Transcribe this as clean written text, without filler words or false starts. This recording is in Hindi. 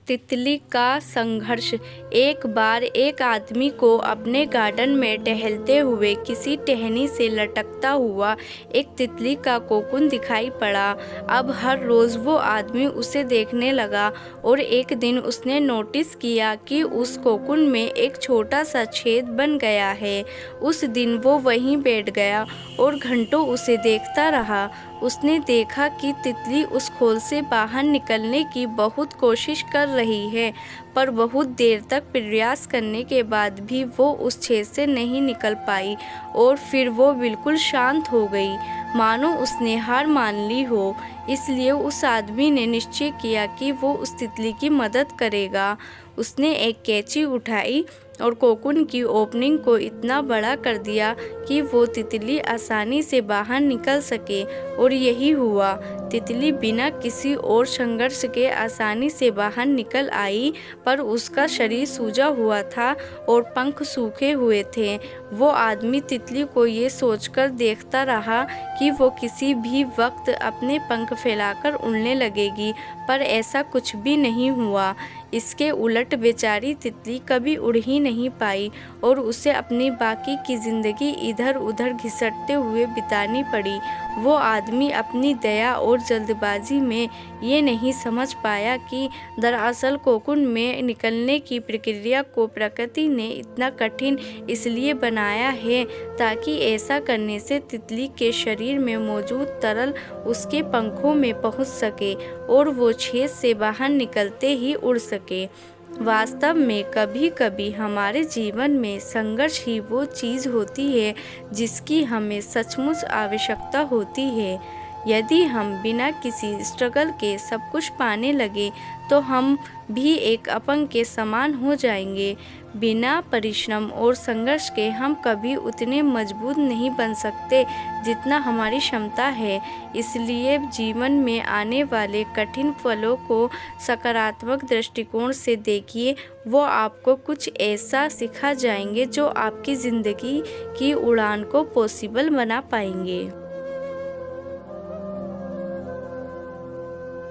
तितली का संघर्ष। एक बार एक आदमी को अपने गार्डन में टहलते हुए किसी टहनी से लटकता हुआ एक तितली का कोकून दिखाई पड़ा। अब हर रोज़ वो आदमी उसे देखने लगा और एक दिन उसने नोटिस किया कि उस कोकून में एक छोटा सा छेद बन गया है। उस दिन वो वहीं बैठ गया और घंटों उसे देखता रहा। उसने देखा कि तितली उस खोल से बाहर निकलने की बहुत कोशिश कर रही है, पर बहुत देर तक प्रयास करने के बाद भी वो उस छेद से नहीं निकल पाई और फिर वो बिल्कुल शांत हो गई, मानो उसने हार मान ली हो। इसलिए उस आदमी ने निश्चय किया कि वो उस तितली की मदद करेगा। उसने एक कैंची उठाई और कोकून की ओपनिंग को इतना बड़ा कर दिया कि वो तितली आसानी से बाहर निकल सके, और यही हुआ। तितली बिना किसी और संघर्ष के आसानी से बाहर निकल आई, पर उसका शरीर सूजा हुआ था और पंख सूखे हुए थे। वो आदमी तितली को ये सोचकर देखता रहा कि वो किसी भी वक्त अपने पंख फैलाकर उड़ने लगेगी, पर ऐसा कुछ भी नहीं हुआ। इसके उलट बेचारी तितली कभी उड़ ही नहीं पाई और उसे अपनी बाकी की ज़िंदगी इधर उधर घिसटते हुए बितानी पड़ी। वो आदमी अपनी दया और जल्दबाजी में ये नहीं समझ पाया कि दरअसल कोकून में निकलने की प्रक्रिया को प्रकृति ने इतना कठिन इसलिए बनाया है ताकि ऐसा करने से तितली के शरीर में मौजूद तरल उसके पंखों में पहुंच सके और वो छेद से बाहर निकलते ही उड़ सके। वास्तव में कभी कभी हमारे जीवन में संघर्ष ही वो चीज़ होती है जिसकी हमें सचमुच आवश्यकता होती है। यदि हम बिना किसी स्ट्रगल के सब कुछ पाने लगे तो हम भी एक अपंग के समान हो जाएंगे। बिना परिश्रम और संघर्ष के हम कभी उतने मजबूत नहीं बन सकते जितना हमारी क्षमता है। इसलिए जीवन में आने वाले कठिन पलों को सकारात्मक दृष्टिकोण से देखिए। वो आपको कुछ ऐसा सिखा जाएंगे जो आपकी ज़िंदगी की उड़ान को पॉसिबल बना पाएंगे।